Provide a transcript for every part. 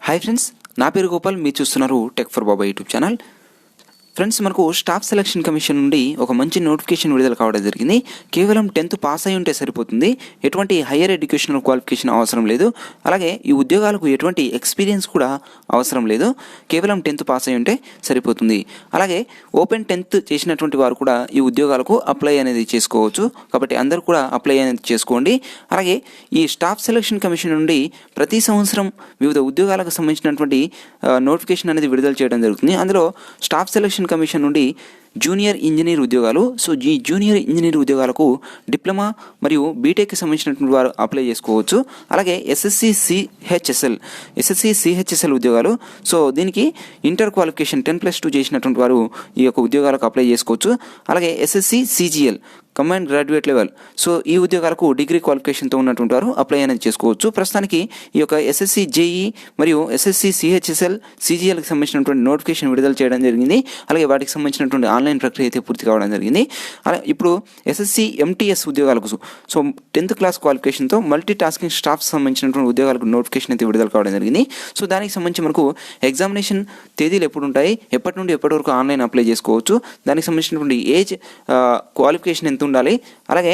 Hi friends, నా పేరు గోపాల్. మీరు చూస్తున్నారు tech for Baba YouTube channel. Friends, మనకు స్టాఫ్ సెలక్షన్ కమిషన్ నుండి ఒక మంచి నోటిఫికేషన్ విడుదల కావడం జరిగింది. కేవలం 10th పాస్ అయి ఉంటే సరిపోతుంది. ఎటువంటి హయ్యర్ ఎడ్యుకేషనల్ క్వాలిఫికేషన్ అవసరం లేదు. అలాగే ఈ ఉద్యోగాలకు ఎటువంటి ఎక్స్పీరియన్స్ కూడా అవసరం లేదు. కేవలం 10th పాస్ అయి ఉంటే సరిపోతుంది. అలాగే ఓపెన్ 10th చేసినటువంటి వారు కూడా ఈ ఉద్యోగాలకు అప్లై అనేది చేసుకోవచ్చు. కాబట్టి అందరూ కూడా అప్లై అనేది చేసుకోండి. అలాగే ఈ స్టాఫ్ సెలక్షన్ కమిషన్ నుండి ప్రతి సంవత్సరం వివిధ ఉద్యోగాలకు సంబంధించినటువంటి నోటిఫికేషన్ అనేది విడుదల చేయడం జరుగుతుంది. అందులో స్టాఫ్ సెలక్షన్ కమిషన్ నుండి జూనియర్ ఇంజనీర్ ఉద్యోగాలు, ఈ జూనియర్ ఇంజనీర్ ఉద్యోగాలకు డిప్లొమా మరియు బీటెక్కి సంబంధించినటువంటి వారు అప్లై చేసుకోవచ్చు. అలాగే ఎస్ఎస్సి సిహెచ్ఎస్ఎల్ ఉద్యోగాలు, దీనికి ఇంటర్ క్వాలిఫికేషన్ 10+2 చేసినటువంటి వారు ఈ యొక్క ఉద్యోగాలకు అప్లై చేసుకోవచ్చు. అలాగే SSC CGL combined graduate level, ఈ ఉద్యోగాలకు డిగ్రీ క్వాలిఫికేషన్తో ఉన్నటువంటి వారు అప్లై అనేది చేసుకోవచ్చు. ప్రస్తుతానికి ఈ యొక్క ఎస్ఎస్సి జేఈ మరియు ఎస్ఎస్సి సిహెచ్ఎస్ఎల్ సిజిఎల్కి సంబంధించినటువంటి నోటిఫికేషన్ విడుదల చేయడం జరిగింది. అలాగే వాటికి సంబంధించినటువంటి ఆన్లైన్ ప్రక్రియ అయితే పూర్తి కావడం జరిగింది. అలాగే ఇప్పుడు ఎస్ఎస్సి ఎంటీఎస్ ఉద్యోగాలకు 10th క్లాస్ క్వాలిఫికేషన్తో మల్టీ టాస్కింగ్ స్టాఫ్ సంబంధించినటువంటి ఉద్యోగాలకు నోటిఫికేషన్ అయితే విడుదల కావడం జరిగింది. దానికి సంబంధించి మనకు ఎగ్జామినేషన్ తేదీలు ఎప్పుడు ఉంటాయి, ఎప్పటి నుండి ఎప్పటి వరకు ఆన్లైన్ అప్లై చేసుకోవచ్చు, దానికి సంబంధించినటువంటి ఏజ్ క్వాలిఫికేషన్ ఎంత ఉండాలి, అలాగే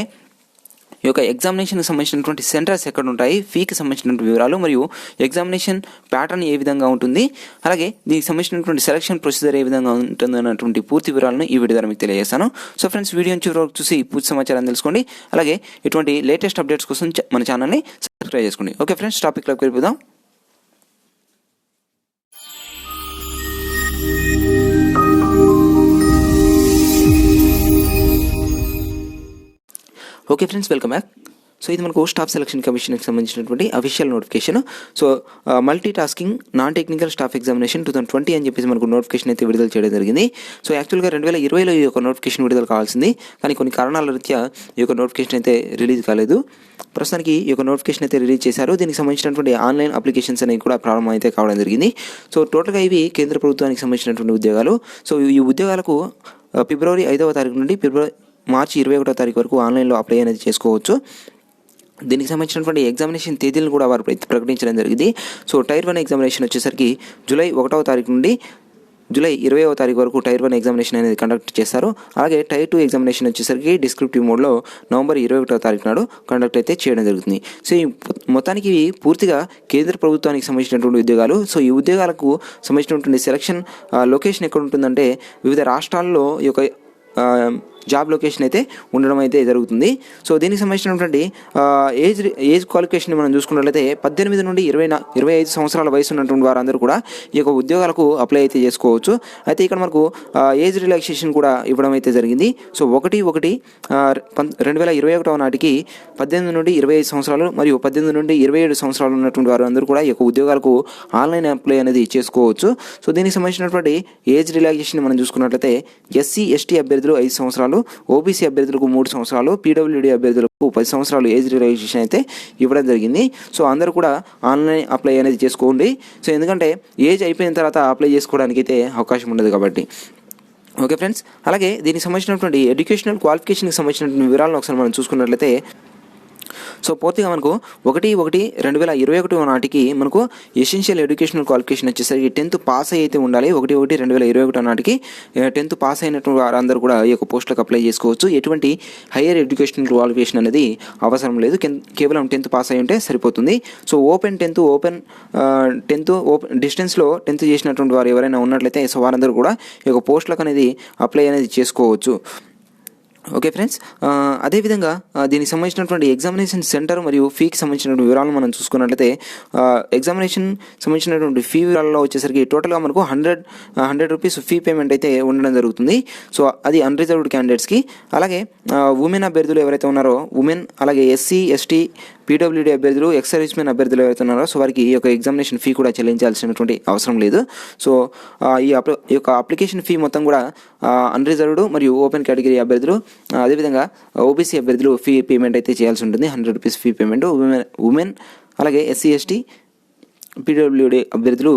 ఈ యొక్క ఎగ్జామినేషన్కి సంబంధించినటువంటి సెంటర్స్ ఎక్కడ ఉంటాయి, ఫీకి సంబంధించినటువంటి వివరాలు మరియు ఎగ్జామినేషన్ ప్యాటర్న్ ఏ విధంగా ఉంటుంది, అలాగే దీనికి సంబంధించినటువంటి సెలక్షన్ ప్రొసీజర్ ఏ విధంగా ఉంటుంది అన్నటువంటి పూర్తి వివరాలను ఈ వీడియో ద్వారా మీకు తెలియజేస్తాను. ఫ్రెండ్స్, వీడియోని చివరి వరకు చూసి పూర్తి సమాచారం తెలుసుకోండి. అలాగే ఇటువంటి లేటెస్ట్ అప్డేట్స్ కోసం మన ఛానల్ని సబ్స్క్రైబ్ చేసుకోండి. ఓకే ఫ్రెండ్స్, టాపిక్లోకి వెళ్ళిపోదాం. Okay friends, welcome back. ఇది మనకు స్టాఫ్ సెలక్షన్ కమిషన్కి సంబంధించినటువంటి official notification. Multi tasking non technical staff examination 2020 అని చెప్పేసి మనకు నోటిఫికేషన్ అయితే విడుదల చేయడం జరిగింది. యాక్చువల్గా 2020లో ఈ యొక్క నోటిఫికేషన్ విడుదల కావాల్సింది, కానీ కొన్ని కారణాల రీత్యా ఈ యొక్క నోటిఫికేషన్ అయితే రిలీజ్ కాలేదు. ప్రస్తుతానికి ఈ యొక్క నోటిఫికేషన్ అయితే రిలీజ్ చేశారు. దీనికి సంబంధించినటువంటి ఆన్లైన్ అప్లికేషన్స్ అనేవి కూడా ప్రారంభం అయితే కావడం జరిగింది. టోటల్గా ఇవి కేంద్ర ప్రభుత్వానికి సంబంధించినటువంటి ఉద్యోగాలు. ఈ ఉద్యోగాలకు ఫిబ్రవరి 5వ తారీఖు నుండి మార్చి 21వ తారీఖు వరకు ఆన్లైన్లో అప్లై అనేది చేసుకోవచ్చు. దీనికి సంబంధించినటువంటి ఎగ్జామినేషన్ తేదీలను కూడా వారు ప్రకటించడం జరిగింది. టైర్ 1 ఎగ్జామినేషన్ వచ్చేసరికి జూలై 1వ తారీఖు నుండి జూలై 20వ తారీఖు వరకు టైర్ 1 ఎగ్జామినేషన్ అనేది కండక్ట్ చేస్తారు. అలాగే టైర్ 2 ఎగ్జామినేషన్ వచ్చేసరికి డిస్క్రిప్టివ్ మోడ్లో నవంబర్ 21వ తారీఖు నాడు కండక్ట్ అయితే చేయడం జరుగుతుంది. ఈ మొత్తానికి ఇవి పూర్తిగా కేంద్ర ప్రభుత్వానికి సంబంధించినటువంటి ఉద్యోగాలు. ఈ ఉద్యోగాలకు సంబంధించినటువంటి సెలక్షన్ లొకేషన్ ఎక్కడ ఉంటుందంటే వివిధ రాష్ట్రాల్లో ఈ యొక్క జాబ్ లొకేషన్ అయితే ఉండడం అయితే జరుగుతుంది. దీనికి సంబంధించినటువంటి ఏజ్ క్వాలిఫికేషన్ మనం చూసుకున్నట్లయితే 18 నుండి 25 సంవత్సరాల వయసు ఉన్నటువంటి వారందరూ కూడా ఈ యొక్క ఉద్యోగాలకు అప్లై అయితే చేసుకోవచ్చు. అయితే ఇక్కడ మనకు ఏజ్ రిలాక్సేషన్ కూడా ఇవ్వడం అయితే జరిగింది. 1/1/2021 నాటికి 18 నుండి 25 సంవత్సరాలు మరియు 18 నుండి 27 సంవత్సరాలు ఉన్నటువంటి వారు అందరూ కూడా ఈ యొక్క ఉద్యోగాలకు ఆన్లైన్ అప్లై అనేది చేసుకోవచ్చు. దీనికి సంబంధించినటువంటి ఏజ్ రిలాక్సేషన్ మనం చూసుకున్నట్లయితే ఎస్సీ ఎస్టీ అభ్యర్థులు 5 సంవత్సరాలు, ఓబీసీ అభ్యర్థులకు 3 సంవత్సరాలు, పీడబ్ల్యూడీ అభ్యర్థులకు 10 సంవత్సరాలు ఏజ్ రిలాక్సేషన్ అయితే ఇవ్వడం జరిగింది. అందరూ కూడా ఆన్లైన్ అప్లై అనేది చేసుకోండి. ఎందుకంటే ఏజ్ అయిపోయిన తర్వాత అప్లై చేసుకోవడానికి అయితే అవకాశం ఉండదు కాబట్టి. ఓకే ఫ్రెండ్స్, అలాగే దీనికి సంబంధించినటువంటి ఎడ్యుకేషనల్ క్వాలిఫికేషన్కి సంబంధించినటువంటి వివరాలను ఒకసారి మనం చూసుకున్నట్లయితే పూర్తిగా మనకు 1/1/2021 నాటికి మనకు ఎసెన్షియల్ ఎడ్యుకేషనల్ క్వాలిఫికేషన్ వచ్చేసరికి 10th పాస్ అయితే ఉండాలి. 1/1/2021 నాటికి 10th పాస్ అయినటువంటి వారందరూ కూడా ఈ యొక్క పోస్టులకు అప్లై చేసుకోవచ్చు. ఎటువంటి హైయర్ ఎడ్యుకేషనల్ క్వాలిఫికేషన్ అనేది అవసరం లేదు. కేవలం 10th పాస్ అయి ఉంటే సరిపోతుంది. ఓపెన్ 10th డిస్టెన్స్లో 10th చేసినటువంటి వారు ఎవరైనా ఉన్నట్లయితే వారందరూ కూడా ఈ యొక్క పోస్టులకు అనేది అప్లై అనేది చేసుకోవచ్చు. ఓకే ఫ్రెండ్స్, అదేవిధంగా దీనికి సంబంధించినటువంటి ఎగ్జామినేషన్ సెంటర్ మరియు ఫీకి సంబంధించినటువంటి వివరాలను మనం చూసుకున్నట్లయితే ఎగ్జామినేషన్ సంబంధించినటువంటి ఫీ వివరాలలో వచ్చేసరికి టోటల్గా మనకు 100 రూపీస్ ఫీ పేమెంట్ అయితే ఉండడం జరుగుతుంది. అది అన్రిజర్వ్డ్ క్యాండిడేట్స్కి. అలాగే ఉమెన్ అభ్యర్థులు ఎవరైతే ఉన్నారో అలాగే ఎస్సీ ఎస్టీ పీడబ్ల్యూడీ అభ్యర్థులు, ఎక్స్ సర్వీస్మెన్ అభ్యర్థులు ఎవరైతే ఉన్నారో వారికి ఈ యొక్క ఎగ్జామినేషన్ ఫీ కూడా చెల్లించాల్సినటువంటి అవసరం లేదు. ఈ యొక్క అప్లికేషన్ ఫీ మొత్తం కూడా అన్రిజర్వ్డ్ మరియు ఓపెన్ కేటగిరీ అభ్యర్థులు, అదేవిధంగా ఓబీసీ అభ్యర్థులు ఫీ పేమెంట్ అయితే చేయాల్సి ఉంటుంది. 100 రూపీస్ ఫీ పేమెంట్. ఉమెన్ అలాగే ఎస్సీ ఎస్టీ పీడబ్ల్యూడీ అభ్యర్థులు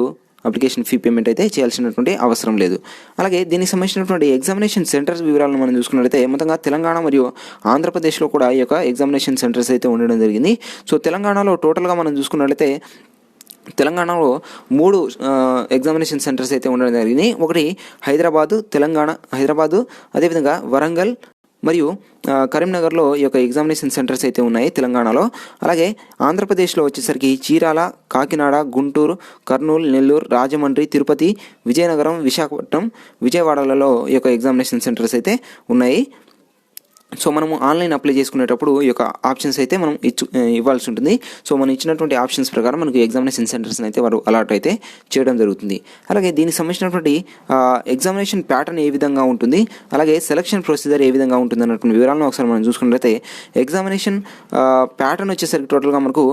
అప్లికేషన్ ఫీ పేమెంట్ అయితే చేయాల్సినటువంటి అవసరం లేదు. అలాగే దీనికి సంబంధించినటువంటి ఎగ్జామినేషన్ సెంటర్స్ వివరాలను మనం చూసుకున్నట్లయితే మొత్తంగా తెలంగాణ మరియు ఆంధ్రప్రదేశ్లో కూడా ఈ యొక్క ఎగ్జామినేషన్ సెంటర్స్ అయితే ఉండడం జరిగింది. తెలంగాణలో టోటల్గా మనం చూసుకున్నట్లయితే తెలంగాణలో 3 ఎగ్జామినేషన్ సెంటర్స్ అయితే ఉండడం జరిగింది. ఒకటి హైదరాబాదు, అదేవిధంగా వరంగల్ మరియు కరీంనగర్లో ఈ యొక్క ఎగ్జామినేషన్ సెంటర్స్ అయితే ఉన్నాయి తెలంగాణలో. అలాగే ఆంధ్రప్రదేశ్లో వచ్చేసరికి చీరాల, కాకినాడ, గుంటూరు, కర్నూలు, నెల్లూరు, రాజమండ్రి, తిరుపతి, విజయనగరం, విశాఖపట్నం, విజయవాడలలో ఈ యొక్క ఎగ్జామినేషన్ సెంటర్స్ అయితే ఉన్నాయి. సో మనము ఆన్లైన్ అప్లై చేసుకునేటప్పుడు ఈ యొక్క ఆప్షన్స్ అయితే మనం ఇవ్వాల్సి ఉంటుంది. సో మనం ఇచ్చినటువంటి ఆప్షన్స్ ప్రకారం మనకు ఎగ్జామినేషన్ సెంటర్స్ అయితే వారు అలాట్ అయితే చేయడం జరుగుతుంది. అలాగే దీనికి సంబంధించినటువంటి ఎగ్జామినేషన్ ప్యాటర్న్ ఏ విధంగా ఉంటుంది, అలాగే సెలక్షన్ ప్రొసీజర్ ఏ విధంగా ఉంటుంది అన్నటువంటి వివరాలను ఒకసారి మనం చూసుకున్నట్లయితే ఎగ్జామినేషన్ ప్యాటర్న్ వచ్చేసరికి టోటల్గా మనకు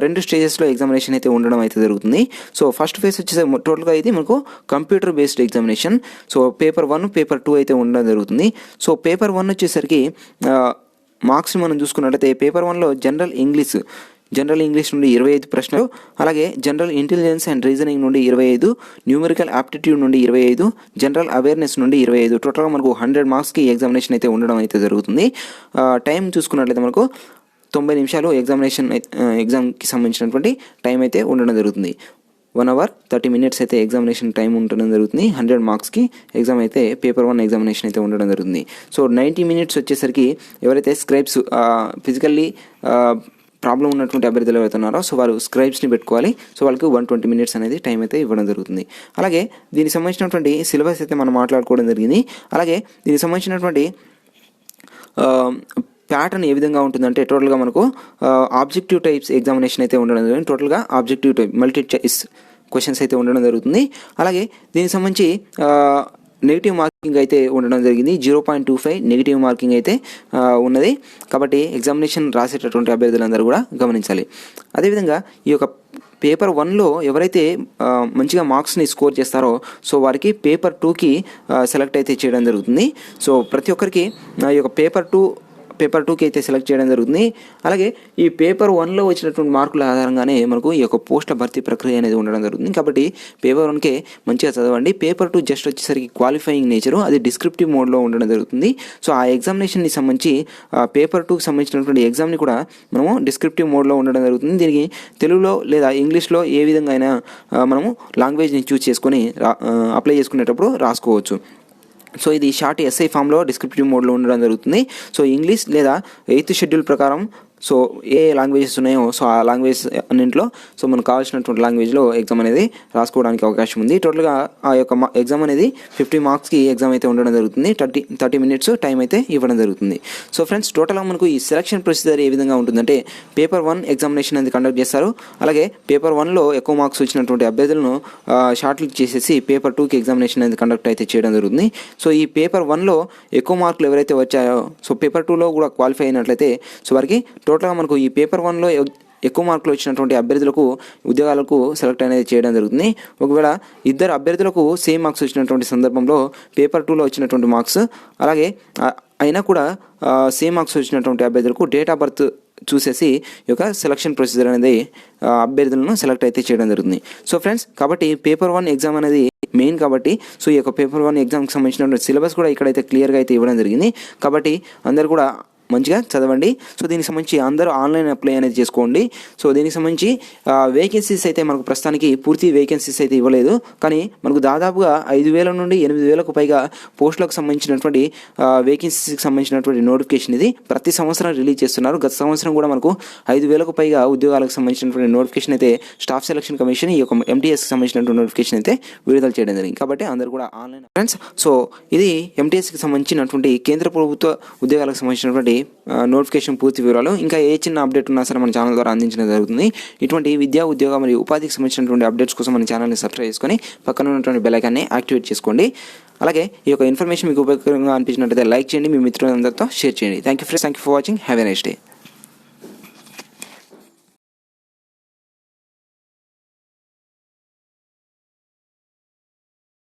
2 స్టేజెస్లో ఎగ్జామినేషన్ అయితే ఉండడం అయితే జరుగుతుంది. సో ఫస్ట్ ఫేజ్ వచ్చేసరికి టోటల్గా అయితే మనకు computer based examination. So paper 1, paper 2 అయితే ఉండడం జరుగుతుంది. సో పేపర్ 1 వచ్చేసరికి మార్క్స్ మనం చూసుకున్నట్లయితే పేపర్ 1లో జనరల్ ఇంగ్లీష్ నుండి 25 ప్రశ్నలు, అలాగే జనరల్ ఇంటెలిజెన్స్ అండ్ రీజనింగ్ నుండి 25, న్యూమరికల్ ఆప్టిట్యూడ్ నుండి 25, జనరల్ అవేర్నెస్ నుండి 25, టోటల్గా మనకు 100 మార్క్స్కి ఎగ్జామినేషన్ అయితే ఉండడం అయితే జరుగుతుంది. టైం చూసుకున్నట్లయితే మనకు 90 నిమిషాలు ఎగ్జామ్కి సంబంధించినటువంటి టైం అయితే ఉండడం జరుగుతుంది. 1 hour 30 minutes అయితే ఎగ్జామినేషన్ టైం ఉండడం జరుగుతుంది. 100 మార్క్స్కి ఎగ్జామ్ అయితే పేపర్ 1 ఎగ్జామినేషన్ అయితే ఉండడం జరుగుతుంది. సో 90 minutes వచ్చేసరికి ఎవరైతే స్క్రైబ్స్ ఫిజికల్లీ ప్రాబ్లం ఉన్నటువంటి అభ్యర్థులు ఎవరైతే ఉన్నారో సో వారు స్క్రైబ్స్ని పెట్టుకోవాలి. సో వాళ్ళకి 120 minutes అనేది టైం అయితే ఇవ్వడం జరుగుతుంది. అలాగే దీనికి సంబంధించినటువంటి సిలబస్ అయితే మనం మాట్లాడుకోవడం జరిగింది. అలాగే దీనికి సంబంధించినటువంటి ప్యాటర్న్ ఏ విధంగా ఉంటుందంటే టోటల్గా మనకు ఆబ్జెక్టివ్ టైప్స్ ఎగ్జామినేషన్ అయితే ఉండడం జరుగుతుంది. టోటల్గా objective type multi choice questions అయితే ఉండడం జరుగుతుంది. అలాగే దీనికి సంబంధించి నెగిటివ్ మార్కింగ్ అయితే ఉండడం జరిగింది. 0.25 నెగిటివ్ మార్కింగ్ అయితే ఉన్నది. కాబట్టి ఎగ్జామినేషన్ రాసేటటువంటి అభ్యర్థులందరూ కూడా గమనించాలి. అదేవిధంగా ఈ యొక్క పేపర్ 1లో ఎవరైతే మంచిగా మార్క్స్ని స్కోర్ చేస్తారో సో వారికి పేపర్ 2కి సెలెక్ట్ అయితే చేయడం జరుగుతుంది. సో ప్రతి ఒక్కరికి ఈ యొక్క పేపర్ 2కి అయితే సెలెక్ట్ చేయడం జరుగుతుంది. అలాగే ఈ పేపర్ 1లో వచ్చినటువంటి మార్కుల ఆధారంగానే మనకు ఈ యొక్క పోస్టుల భర్తీ ప్రక్రియ అనేది ఉండడం జరుగుతుంది. కాబట్టి పేపర్ 1కే మంచిగా చదవండి. పేపర్ 2 జస్ట్ వచ్చేసరికి క్వాలిఫైయింగ్ నేచరు, అది డిస్క్రిప్టివ్ మోడ్లో ఉండడం జరుగుతుంది. సో ఆ ఎగ్జామినేషన్ని సంబంధించి పేపర్ 2కి సంబంధించినటువంటి ఎగ్జామ్ని కూడా మనము డిస్క్రిప్టివ్ మోడ్లో ఉండడం జరుగుతుంది. దీనికి తెలుగులో లేదా ఇంగ్లీష్లో ఏ విధంగా అయినా మనము లాంగ్వేజ్ని చూస్ చేసుకొని అప్లై చేసుకునేటప్పుడు రాసుకోవచ్చు. సో ఇది షార్ట్ ఎస్ఐ ఫామ్లో డిస్క్రిప్టివ్ మోడ్లో ఉండడం జరుగుతుంది. సో ఇంగ్లీష్ లేదా 8th షెడ్యూల్ ప్రకారం సో ఏ లాంగ్వేజెస్ ఉన్నాయో సో ఆ లాంగ్వేజ్ అన్నింటిలో సో మనకు కావాల్సినటువంటి లాంగ్వేజ్లో ఎగ్జామ్ అనేది రాసుకోవడానికి అవకాశం ఉంది. టోటల్గా ఆ యొక్క ఎగ్జామ్ అనేది 50 మార్క్స్కి ఎగ్జామ్ అయితే ఉండడం జరుగుతుంది. 30 minutes టైం అయితే ఇవ్వడం జరుగుతుంది. సో ఫ్రెండ్స్ టోటల్గా మనకు ఈ సెలక్షన్ ప్రొసీజర్ ఏ విధంగా ఉంటుందంటే పేపర్ 1 ఎగ్జామినేషన్ అనేది కండక్ట్ చేస్తారు. అలాగే పేపర్ 1లో ఎక్కువ మార్క్స్ వచ్చినటువంటి అభ్యర్థులను షార్ట్ లిస్ట్ చేసేసి పేపర్ 2కి ఎగ్జామినేషన్ అనేది కండక్ట్ అయితే చేయడం జరుగుతుంది. సో ఈ పేపర్ 1లో ఎక్కువ మార్కులు ఎవరైతే వచ్చాయో సో పేపర్ 2లో కూడా క్వాలిఫై అయినట్లయితే సో వారికి టోటల్గా మనకు ఈ పేపర్ 1లో ఎక్కువ మార్కులు వచ్చినటువంటి అభ్యర్థులకు ఉద్యోగాలకు సెలెక్ట్ అనేది చేయడం జరుగుతుంది. ఒకవేళ ఇద్దరు అభ్యర్థులకు సేమ్ మార్క్స్ వచ్చినటువంటి సందర్భంలో పేపర్ 2లో వచ్చినటువంటి మార్క్స్ అలాగే అయినా కూడా సేమ్ మార్క్స్ వచ్చినటువంటి అభ్యర్థులకు డేట్ ఆఫ్ బర్త్ చూసేసి ఈ యొక్క సెలక్షన్ ప్రొసీజర్ అనేది అభ్యర్థులను సెలెక్ట్ అయితే చేయడం జరుగుతుంది. సో ఫ్రెండ్స్ కాబట్టి పేపర్ 1 ఎగ్జామ్ అనేది మెయిన్ కాబట్టి సో ఈ యొక్క పేపర్ 1 ఎగ్జామ్కి సంబంధించినటువంటి సిలబస్ కూడా ఇక్కడైతే క్లియర్గా అయితే ఇవ్వడం జరిగింది. కాబట్టి అందరు కూడా మంచిగా చదవండి. సో దీనికి సంబంధించి అందరూ ఆన్లైన్ అప్లై అనేది చేసుకోండి. సో దీనికి సంబంధించి వేకెన్సీస్ అయితే మనకు ప్రస్తుతానికి పూర్తి వేకెన్సీస్ అయితే ఇవ్వలేదు, కానీ మనకు దాదాపుగా 5,000 నుండి 8,000కు పైగా పోస్టులకు సంబంధించినటువంటి వేకెన్సీకి సంబంధించినటువంటి నోటిఫికేషన్ ఇది ప్రతి సంవత్సరం రిలీజ్ చేస్తున్నారు. గత సంవత్సరం కూడా మనకు 5,000కు పైగా ఉద్యోగాలకు సంబంధించినటువంటి నోటిఫికేషన్ అయితే స్టాఫ్ సెలక్షన్ కమిషన్ ఈ యొక్క MTSకి సంబంధించినటువంటి నోటిఫికేషన్ అయితే విడుదల చేయడం జరిగింది. కాబట్టి అందరూ కూడా ఆన్లైన్ ఫ్రెండ్స్. సో ఇది MTSకి సంబంధించినటువంటి కేంద్ర ప్రభుత్వ ఉద్యోగాలకు సంబంధించినటువంటి నోటిఫికేషన్ పూర్తి వివరాలు. ఇంకా ఏ చిన్న అప్డేట్ ఉన్నా సరే మన ఛానల్ ద్వారా అందించడం జరుగుతుంది. ఇటువంటి విద్యా ఉద్యోగ మరియు ఉపాధికి సంబంధించినటువంటి అప్డేట్స్ కోసం మన ఛానల్ని సబ్స్క్రైబ్ చేసుకొని పక్కన ఉన్నటువంటి బెల్ ఐకాన్ని యాక్టివేట్ చేసుకోండి. అలాగే ఈ యొక్క ఇన్ఫర్మేషన్ మీకు ఉపయోగకరంగా అనిపించినట్లయితే లైక్ చేయండి, మీ మిత్రులందరితో షేర్ చేయండి. Thank you for watching. Have a nice day.